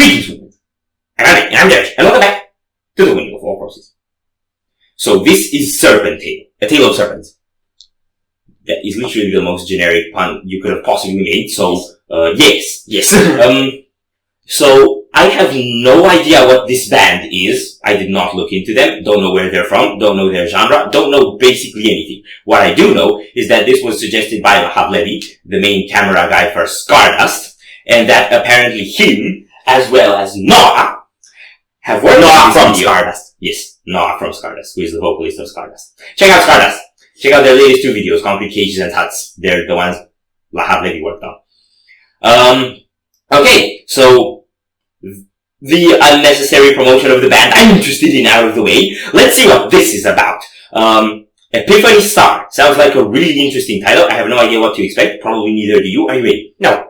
Greetings, women. I'm Derek, and welcome back to the Windmill of all process. So this is Serpentale, a tale of serpents. That is literally the most generic pun you could have possibly made, so, yes. So, I have no idea what this band is. I did not look into them, don't know where they're from, don't know their genre, don't know basically anything. What I do know is that this was suggested by Wahab Levy, the main camera guy for Stardust, and that apparently him, as well as Noah, have worked on this video. Stardust. Yes, Noah from Stardust, who is the vocalist of Stardust. Check out Stardust. Check out their latest 2 videos, Concrete Cages and Huts. They're the ones Wahab Levy worked on. Okay, so the unnecessary promotion of the band I'm interested in out of the way. Let's see what this is about. Epiphany Star. Sounds like a really interesting title. I have no idea what to expect. Probably neither do you. Are you ready? No.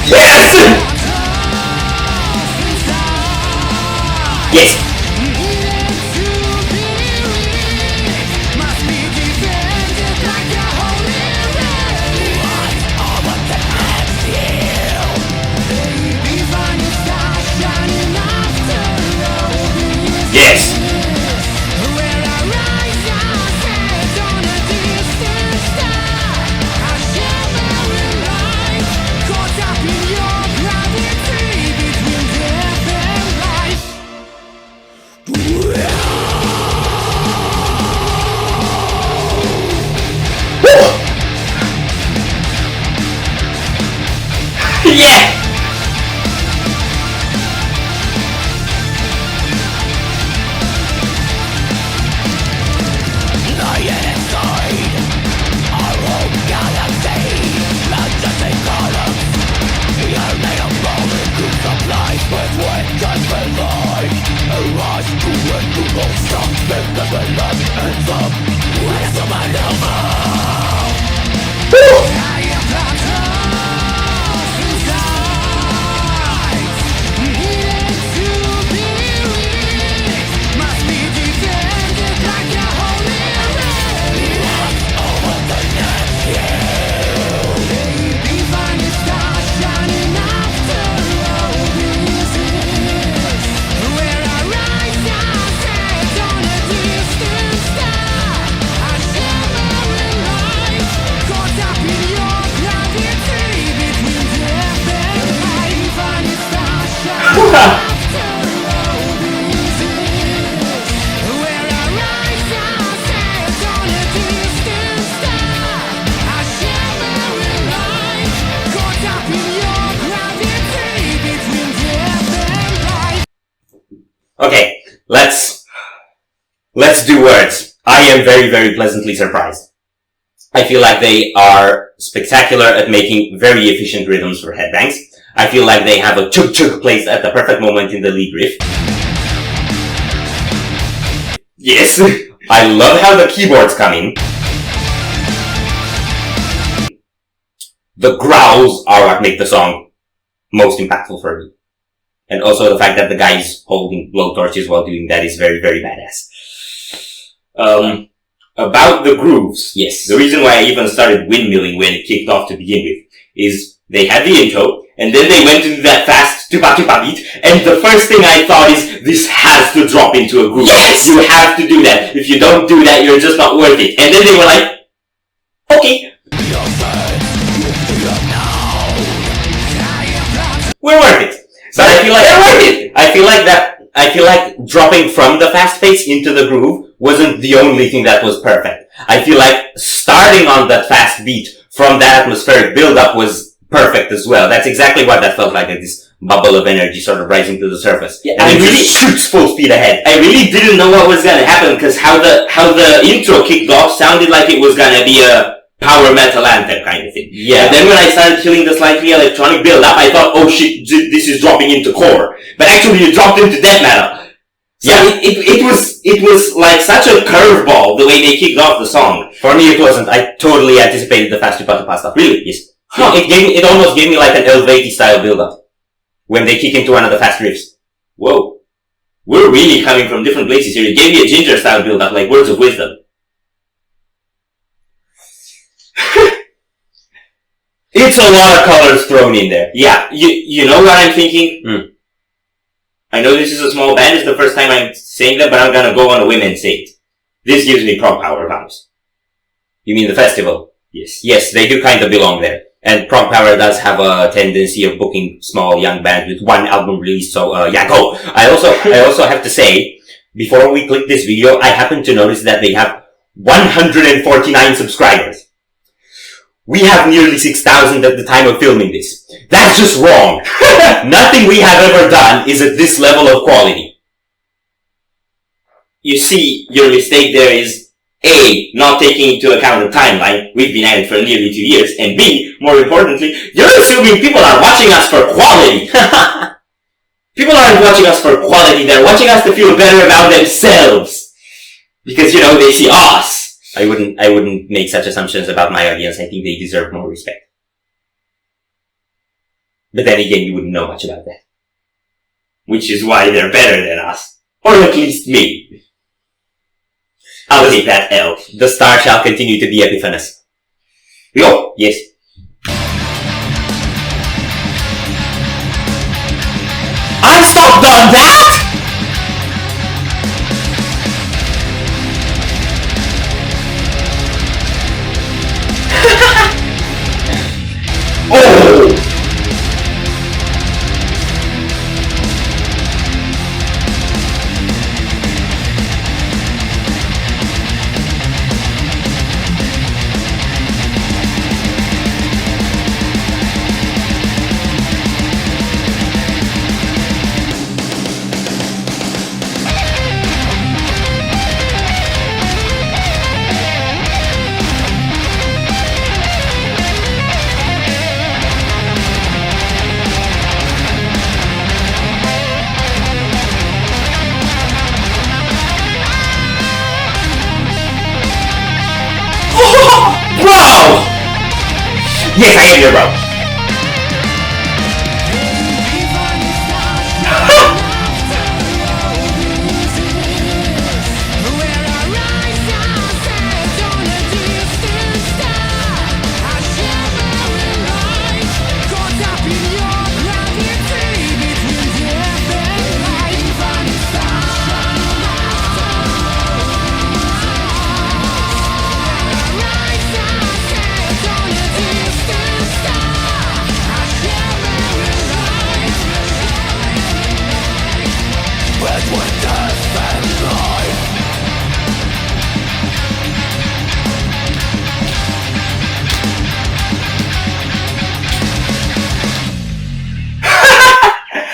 Yes! Yes! Yeah! Okay, let's do words. I am very, very pleasantly surprised. I feel like they are spectacular at making very efficient rhythms for headbangs. I feel like they have a chug-chug placed at the perfect moment in the lead riff. Yes! I love how the keyboards come in. The growls are what make the song most impactful for me. And also the fact that the guy is holding blowtorches while doing that is very, very badass. About the grooves, yes, the reason why I even started windmilling when it kicked off to begin with is they had the intro, and then they went into that fast tupa-tupa beat, and the first thing I thought is, this has to drop into a groove. Yes! You have to do that. If you don't do that, you're just not worth it. And then they were like, okay. We're worth it. But I feel like they're worth it. I feel like dropping from the fast pace into the groove wasn't the only thing that was perfect. I feel like starting on that fast beat from that atmospheric build-up was perfect as well. That's exactly what that felt like at this bubble of energy sort of rising to the surface. Yeah, and it really shoots full speed ahead. I really didn't know what was gonna happen, because how the intro kicked off sounded like it was gonna be a power metal anthem kind of thing. Yeah. And then when I started feeling the slightly electronic build up, I thought, oh shit, this is dropping into core. But actually it dropped into death metal. So yeah. It was like such a curveball the way they kicked off the song. For me it wasn't. I totally anticipated the fast Chupata stuff. Really? Yes. Huh. It almost gave me like an Elvati style build up. When they kick into one of the fast riffs. Whoa. We're really coming from different places here. It gave me a Ginger style build up, like Words of Wisdom. It's a lot of colors thrown in there. Yeah. You know what I'm thinking? I know this is a small band, it's the first time I'm saying that, but I'm gonna go on a whim and say it. This gives me prog power vibes. You mean the festival? Yes. Yes, they do kind of belong there. And prog power does have a tendency of booking small young bands with one album release, so yeah, go! I also have to say, before we click this video, I happened to notice that they have 149 subscribers. We have nearly 6,000 at the time of filming this. That's just wrong. Nothing we have ever done is at this level of quality. You see, your mistake there is A, not taking into account the timeline. We've been at it for nearly 2 years. And B, more importantly, you're assuming people are watching us for quality. People aren't watching us for quality. They're watching us to feel better about themselves. Because, they see us. I wouldn't make such assumptions about my audience. I think they deserve more respect. But then again, you wouldn't know much about that. Which is why they're better than us. Or at least me. I'll take that L. The star shall continue to be Epiphanous. Yo, yes. Unstopped on that! Oh! Bro! Yes, I am your bro.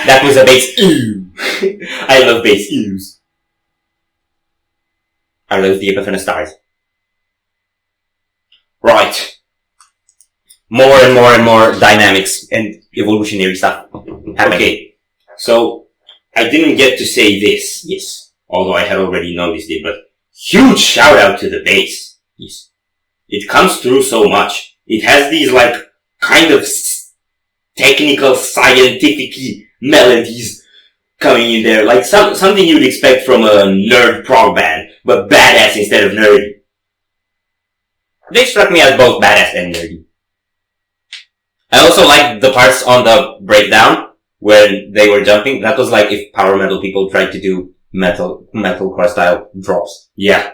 That was a bass ew. I love bass ews. Are those the Epiphany stars? Right. More and more dynamics and evolutionary stuff happening. Okay. So, I didn't get to say this. Yes. Although I had already noticed it, but huge shout out to the bass. Yes. It comes through so much. It has these kind of technical, scientific melodies coming in there, like something you'd expect from a nerd prog band, but badass instead of nerdy. They struck me as both badass and nerdy. I also liked the parts on the breakdown when they were jumping. That was like if power metal people tried to do metalcore style drops. Yeah.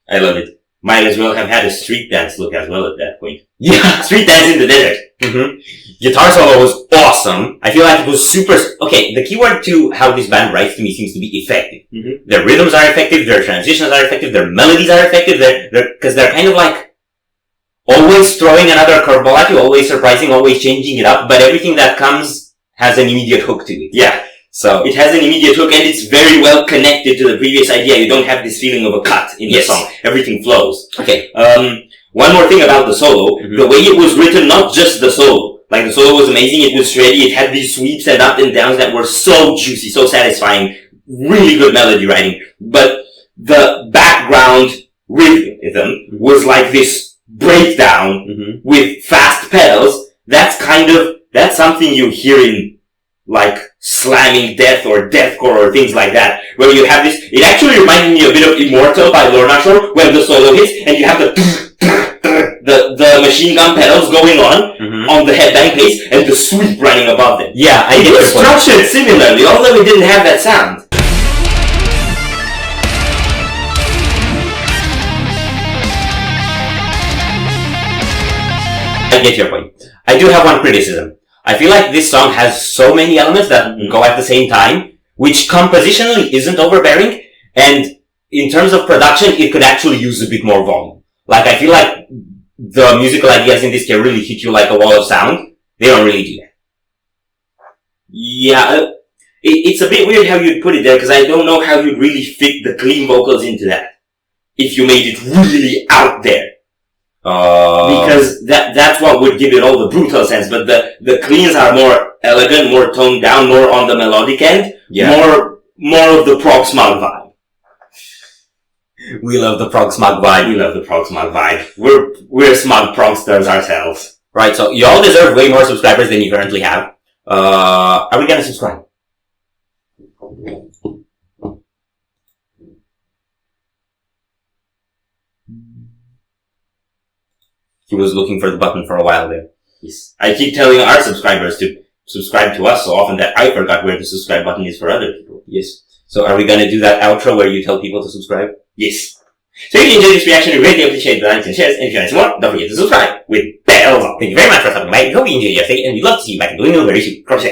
I love it. Might as well have had a street dance look as well at that point. Yeah. Street dance in the desert. Mm-hmm. Guitar solo was awesome. I feel like it was super... Okay, the keyword to how this band writes to me seems to be effective. Mm-hmm. Their rhythms are effective, their transitions are effective, their melodies are effective, because they're kind of like always throwing another curveball at you, always surprising, always changing it up, but everything that comes has an immediate hook to it. Yeah. So it has an immediate hook and it's very well connected to the previous idea. You don't have this feeling of a cut in the song. Everything flows. Okay. One more thing about the solo. The way it was written, not just the solo. Like the solo was amazing. It was shreddy. It had these sweeps and up and downs that were so juicy, so satisfying. Really good melody writing. But the background rhythm was like this breakdown with fast pedals. That's something you hear in like slamming death or deathcore or things like that, where you have this. It actually reminded me a bit of Immortal by Lorna Shore, when the solo hits and you have the machine gun pedals going on the headbang bass and the sweep running above them. Yeah, it was structured similarly, although it didn't have that sound. I get your point. I do have one criticism. I feel like this song has so many elements that go at the same time, which compositionally isn't overbearing, and in terms of production, it could actually use a bit more volume. Like, I feel like the musical ideas in this can really hit you like a wall of sound. They don't really do that. Yeah, it's a bit weird how you'd put it there, because I don't know how you'd really fit the clean vocals into that. If you made it really out there. Because that's what would give it all the brutal sense, but the cleans are more elegant, more toned down, more on the melodic end, more of the prog smog vibe. We love the prog smog vibe. We love the prog smog vibe. We're smug progsters ourselves. Right, so y'all deserve way more subscribers than you currently have. Are we gonna subscribe? He was looking for the button for a while there. Yes. I keep telling our subscribers to subscribe to us so often that I forgot where the subscribe button is for other people. Yes. So are we gonna do that outro where you tell people to subscribe? Yes. So if you enjoyed this reaction, we greatly appreciate the likes and shares, and if you want to see more, don't forget to subscribe with bells on. Thank you very much for stopping by. We hope you enjoyed your stay, and we'd love to see you back in the window very soon. Cross